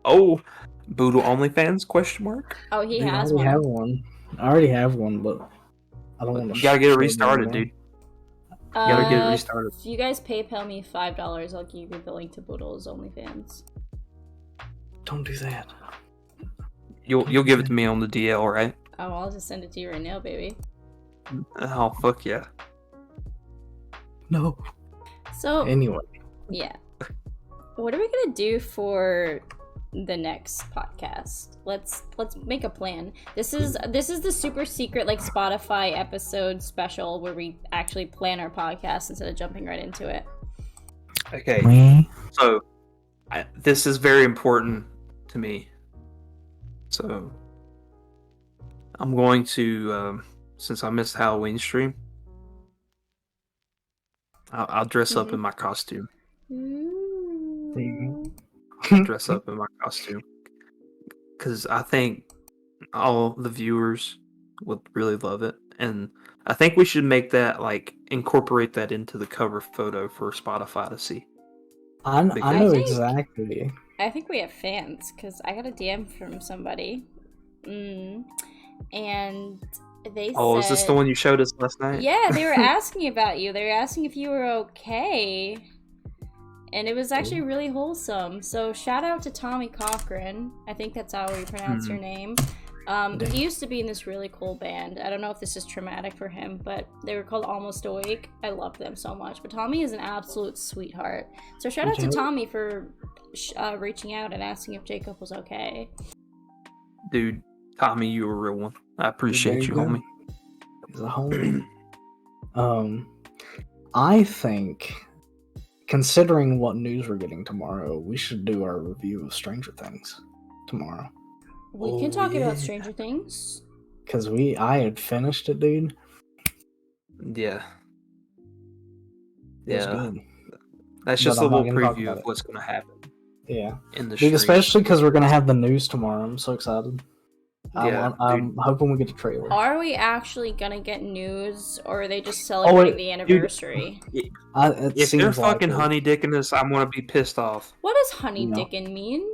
Oh, Boodle OnlyFans? Question mark. Oh, he dude, has one. I already have one, but I don't want to. You gotta get it restarted, dude. You gotta get it restarted. If you guys PayPal me $5, I'll give you the link to Boodle's OnlyFans. Don't do that. You'll give it to me on the DL, right? Oh, I'll just send it to you right now, baby. Oh, fuck yeah. No. So Anyway. yeah, what are we gonna do for the next podcast? Let's make a plan. This is the super secret like Spotify episode special where we actually plan our podcast instead of jumping right into it. Okay. So this is very important to me. So I'm going to, since I missed Halloween stream, I'll dress up in my costume. Dress up in my costume. Because I think all the viewers would really love it. And I think we should make that, like, incorporate that into the cover photo for Spotify to see. I know exactly. I think we have fans because I got a DM from somebody. And they said... Oh, is this the one you showed us last night? Yeah, they were asking about you. They were asking if you were okay. And it was actually really wholesome. So shout out to Tommy Cochran. I think that's how you pronounce your name. He used to be in this really cool band. I don't know if this is traumatic for him, but they were called Almost Awake. I love them so much. But Tommy is an absolute sweetheart. So shout out to Tommy for reaching out and asking if Jacob was okay. Dude, Tommy, you were a real one. I appreciate you, homie. He's a homie. I think, considering what news we're getting tomorrow, we should do our review of Stranger Things tomorrow. We can talk about Stranger Things. Because I had finished it, dude. Yeah. It was good. That's just a little preview of what's going to happen. Yeah. In the dude, especially because we're going to have the news tomorrow. I'm so excited. I'm hoping we get a trailer. Are we actually going to get news, or are they just celebrating the anniversary? Dude, if they're fucking honey dicking us, I'm going to be pissed off. What does honey dicking mean?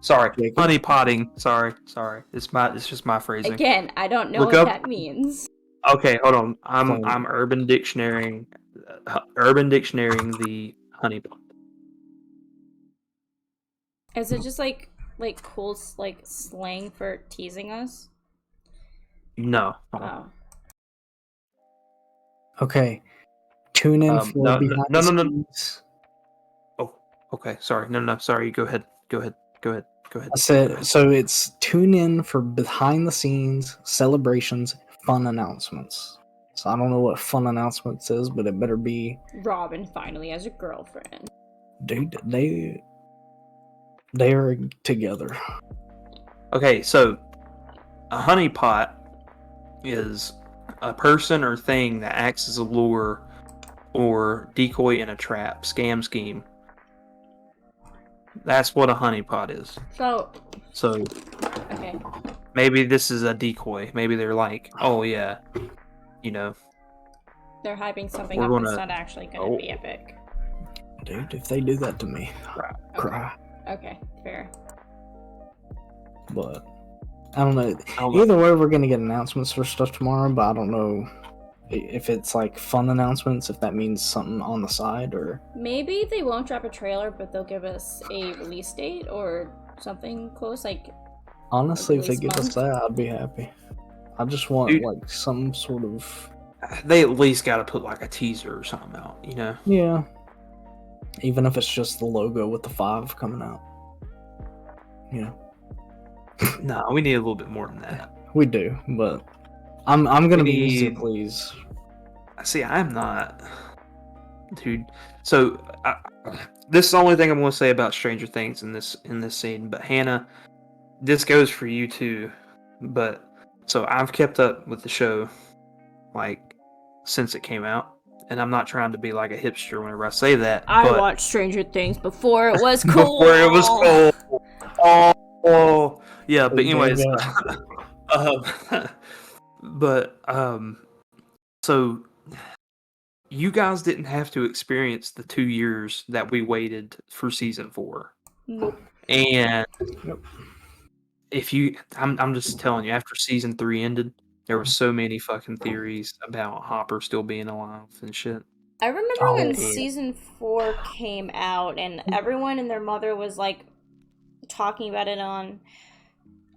Sorry, honey potting. Sorry. It's just my phrasing. Again, I don't know what that means. Okay, hold on. I'm Urban Dictionarying the honey pot. Is it just like cool like slang for teasing us? No. Oh. Okay. Tune in for behind the scenes. Oh, okay. Sorry. No. Sorry. Go ahead. I said, so it's tune in for behind the scenes, celebrations, fun announcements. So I don't know what fun announcements is, but it better be... Robin finally has a girlfriend. Dude, they are together. Okay, so a honeypot is a person or thing that acts as a lure or decoy in a trap, scam scheme. That's what a honeypot is. So okay. Maybe this is a decoy. Maybe they're like, oh yeah, they're hyping something up that's not actually going to be epic. Dude, if they do that to me, cry. Okay, fair. But I don't know. Either way, we're gonna get announcements for stuff tomorrow, but I don't know if it's like fun announcements, if that means something on the side, or maybe they won't drop a trailer, but they'll give us a release date or something close. Like, honestly, if they give us that, I'd be happy. I just want like some sort of. They at least got to put like a teaser or something out, Yeah. Even if it's just the logo with the 5 coming out. No, we need a little bit more than that. We do, but I'm gonna be easy to please. See, I'm not, dude. So this is the only thing I'm going to say about Stranger Things in this scene. But Hannah, this goes for you too. But so I've kept up with the show like since it came out, and I'm not trying to be like a hipster whenever I say that. I watched Stranger Things before it was cool. Before it was cool. Oh, yeah. But anyways, so you guys didn't have to experience the 2 years that we waited for season 4. Nope. And if you, I'm just telling you, after season 3 ended, There were so many fucking theories about Hopper still being alive and shit. I remember Oh, when yeah. season 4 came out, and everyone and their mother was like talking about it on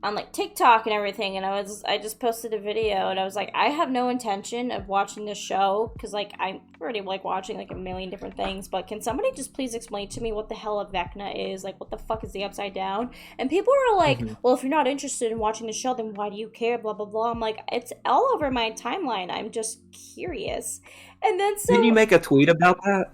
like TikTok and everything, and I just posted a video, and I was like, I have no intention of watching this show because like I'm already like watching like a million different things, but can somebody just please explain to me what the hell a Vecna is? Like, what the fuck is the Upside Down? And people were like, well, if you're not interested in watching the show, then why do you care? Blah blah blah. I'm like, it's all over my timeline. I'm just curious. And then so Didn't you make a tweet about that?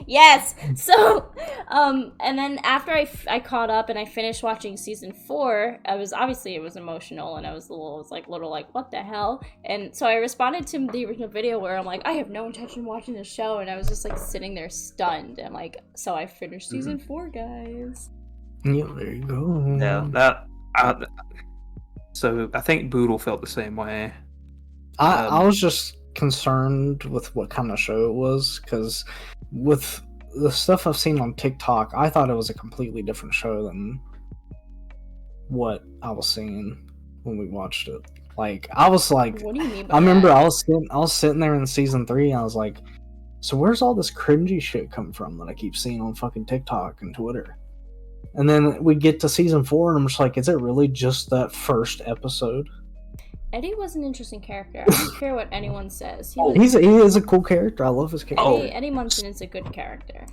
Yes. So, and then after I caught up and I finished watching season 4, it was emotional, and I was little like, what the hell? And so I responded to the original video where I'm like, I have no intention of watching this show, and I was just like sitting there stunned, and like, so I finished season 4, guys. Yeah, there you go. Yeah, so I think Boodle felt the same way. I was just concerned with what kind of show it was, because with the stuff I've seen on TikTok, I thought it was a completely different show than what I was seeing when we watched it. Like, I was like, What do you mean by I remember that? I was sitting there in season 3, and I was like, so where's all this cringy shit come from that I keep seeing on fucking TikTok and Twitter? And then we get to season 4, and I'm just like, is it really just that first episode? Eddie was an interesting character. I don't care what anyone says. He He is a cool character. I love his character. Eddie Munson is a good character.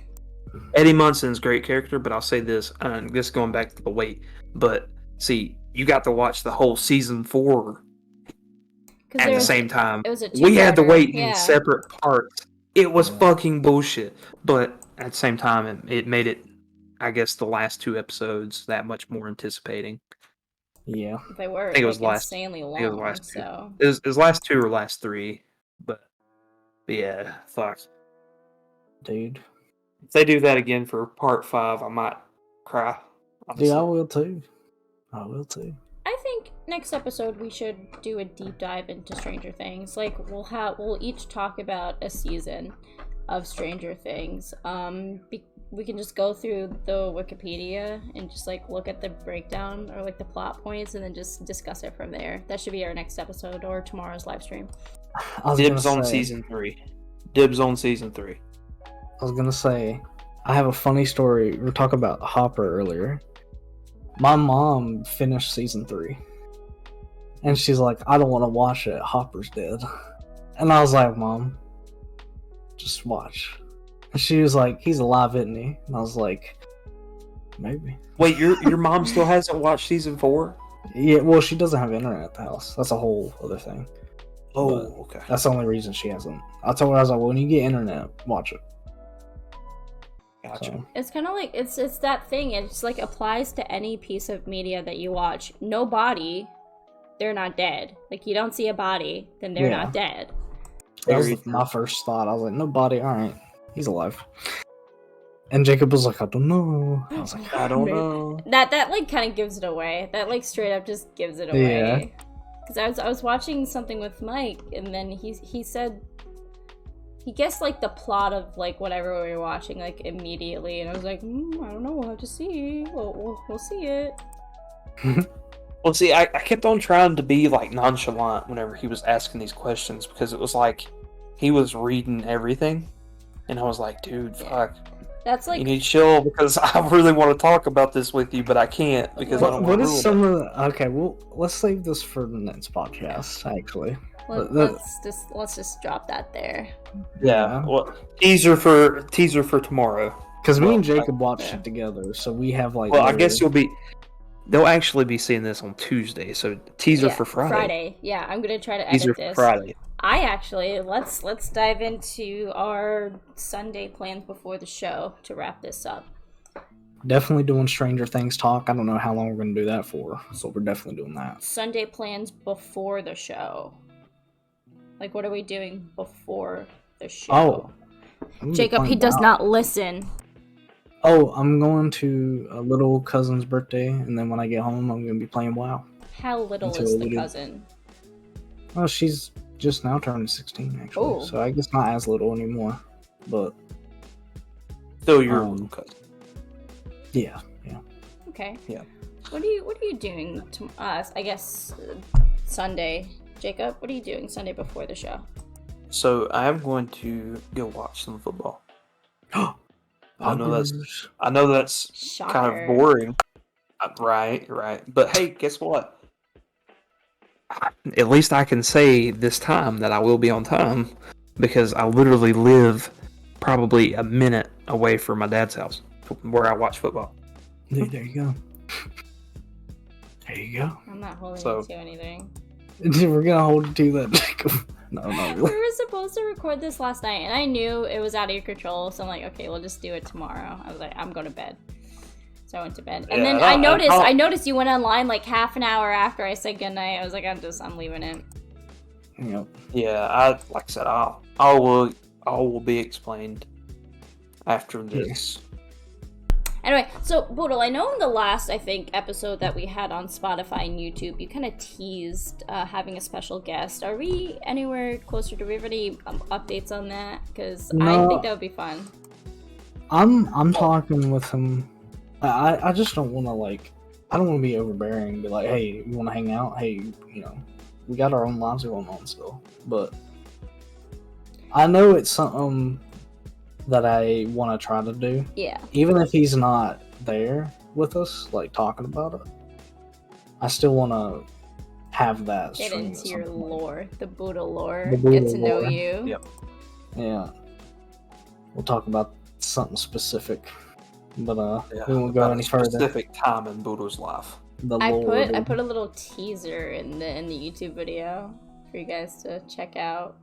Eddie Munson's a great character, but I'll say this, this going back to the weight, but see, you got to watch the whole season 4 at the same time. It was a We had to two-parter, wait yeah. in separate parts. It was fucking bullshit, but at the same time, it made it, I guess, the last 2 episodes that much more anticipating. Yeah. They were I think it was insanely I think it was long, last 2. so... It was last 2 or last 3, but yeah, fuck. Dude. If they do that again for part 5, I might cry. Honestly. Dude, I will too. I will too. I think next episode we should do a deep dive into Stranger Things. Like, we'll each talk about a season of Stranger Things. We can just go through the Wikipedia and just like look at the breakdown or like the plot points, and then just discuss it from there. That should be our next episode or tomorrow's live stream. Dibs on season 3. Dibs on season 3. I was gonna say, I have a funny story. We were talking about Hopper earlier. My mom finished season 3, and she's like, I don't want to watch it. Hopper's dead. And I was like, Mom, just watch. And she was like, he's alive, isn't he? And I was like, maybe. Wait, your mom still hasn't watched season 4? Yeah, well, she doesn't have internet at the house. That's a whole other thing. Oh, But okay. that's the only reason she hasn't. I told her, I was like, well, when you get internet, watch it. Gotcha. So, It's kind of like it's that thing. It's like applies to any piece of media that you watch. No body, they're not dead. Like, you don't see a body, then they're Yeah. not dead. that was Very my first thought. I was like, no body, alright. He's alive. And Jacob was like, I don't know. I was like, I don't know. That like kind of gives it away. That like straight up just gives it away. Because I was watching something with Mike, and then he said he guessed like the plot of like whatever we were watching like immediately, and I was like, I don't know. We'll have to see. We'll see it. Well, see, I kept on trying to be like nonchalant whenever he was asking these questions, because it was like he was reading everything, and I was like, dude, fuck. That's like You need to chill, because I really want to talk about this with you, but I can't because I don't what want to is ruin some of the... Okay, well, let's save this for the next podcast, actually. let's just drop that there. it. Yeah. Well, teaser for tomorrow. Because me Well, and Jacob watched it together, so we have like... Well, I guess they'll actually be seeing this on Tuesday, so teaser Yeah, for Friday. Yeah, I'm gonna try to Teaser edit for this. Friday. Let's dive into our Sunday plans before the show to wrap this up. Definitely doing Stranger Things talk. I don't know how long we're going to do that for, so we're definitely doing that. Sunday plans before the show. Like, what are we doing before the show? Oh. I'm gonna be Jacob, he playing does WoW. not listen. Oh, I'm going to a little cousin's birthday, and then when I get home, I'm going to be playing WoW. How little Until is the we do- cousin? Well, she's just now turning 16, actually, Ooh. so I guess not as little anymore. But, Still your Um, little cousin. yeah. Okay. Yeah. What are you doing to I guess Sunday? Jacob, what are you doing Sunday before the show? So I'm going to go watch some football. I know that's Shocker. kind of boring. Right. But hey, guess what? At least I can say this time that I will be on time because I literally live probably a minute away from my dad's house where I watch football. There you go. There you go. I'm not holding So- you to anything. We're gonna hold you to that, Jacob. No, not We really. were supposed to record this last night, and I knew it was out of your control, so I'm like, okay, we'll just do it tomorrow. I was like, I'm going to bed. So I went to bed. And Yeah, then I noticed you went online like half an hour after I said goodnight. I was like, I'm leaving it. Yep. Yeah, like I said, all will be explained after this. Anyway, so Boodle, I know in the last, I think, episode that we had on Spotify and YouTube, you kind of teased having a special guest. Are we anywhere closer? Do we have any updates on that? Because I think that would be fun. I'm talking with him. I just don't want to I don't want to be overbearing and be like, hey, you want to hang out? Hey, we got our own lives going on still. But I know it's something that I want to try to do. Yeah. Even if he's not there with us, talking about it, I still want to have that. Get stream into at your some point. lore, the Buddha lore. The Buddha Get to know lore. you. Yep. Yeah. We'll talk about something specific. But Yeah, we won't go about any a further. specific time in Boodle's life. The I lore, dude. put a little teaser in the YouTube video for you guys to check out.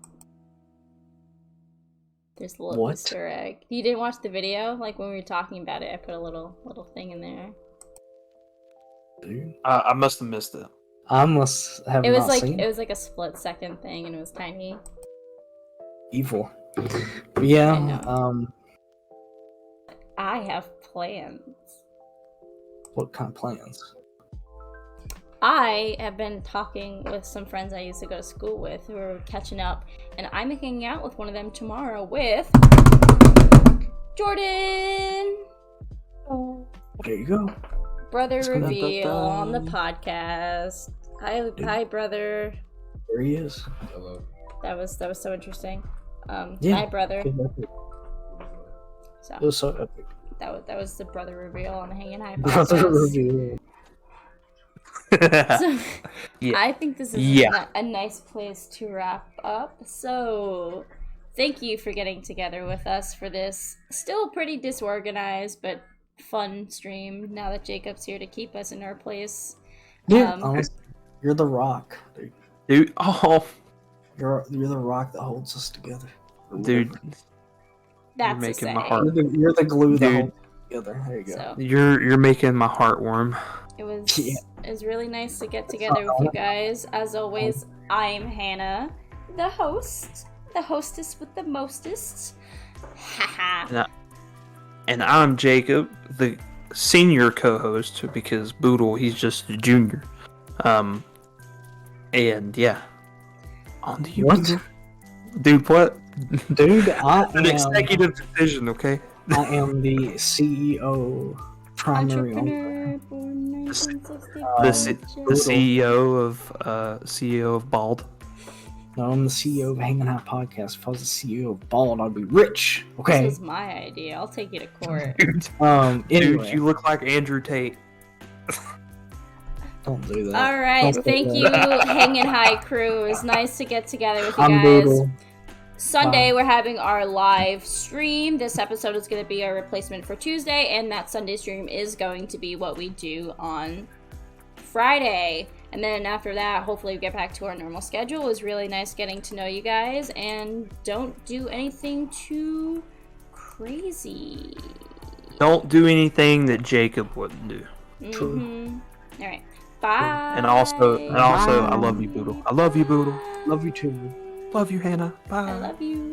There's a little What? Easter egg. You didn't watch the video? Like when we were talking about it, I put a little thing in there. Dude. I must have missed it. I must have It was not like seen it was like a split-second thing, and it was tiny. evil. But yeah, I know. I have plans. What kind of plans? I have been talking with some friends I used to go to school with who are catching up, and I'm hanging out with one of them tomorrow with Jordan. There you go. Brother gonna- reveal on the podcast. Hi, brother. There he is. That was so interesting. Yeah. Hi, brother. It was epic. So It was so epic. that was the brother reveal on the Hanging High Brother podcast. reveal. So, Yeah. I think this is Yeah. a nice place to wrap up. So, thank you for getting together with us for this still pretty disorganized but fun stream now that Jacob's here to keep us in our place. Yeah, honestly, you're the rock, dude. Dude, oh, You're the rock that holds us together. dude, That's you're making a my say. heart. You're the glue that Dude. holds us together. There you go. So, You're making my heart warm. it was Yeah. it was really nice to get together with you guys. As always, I'm Hannah, the host, the hostess with the mostest. Haha. And I'm Jacob, the senior co-host, because Boodle, he's just a junior. And yeah. On to you. What? Boodle. Dude, what? Dude, I An am, executive decision, okay? I am the CEO, primary owner. Entrepreneur born The C- 1965. The CEO of Bald. No, I'm the CEO of Hanging Out Podcast. If I was the CEO of Bald, I'd be rich. This Okay. was my idea. I'll take you to court. Dude, Anyway, you look like Andrew Tate. don't do that. All right, Don't say thank that. you, Hanging High crew. It was nice to get together with you I'm guys. brutal. Sunday, Bye. we're having our live stream. This episode is going to be our replacement for Tuesday, and that Sunday stream is going to be what we do on Friday. And then after that, hopefully we get back to our normal schedule. It was really nice getting to know you guys, and don't do anything too crazy. Don't do anything that Jacob wouldn't do. Mm-hmm. All right, bye. And also, I love you, Boodle. I love you, Boodle. Love you too. Love you, Hannah. I Bye. love you.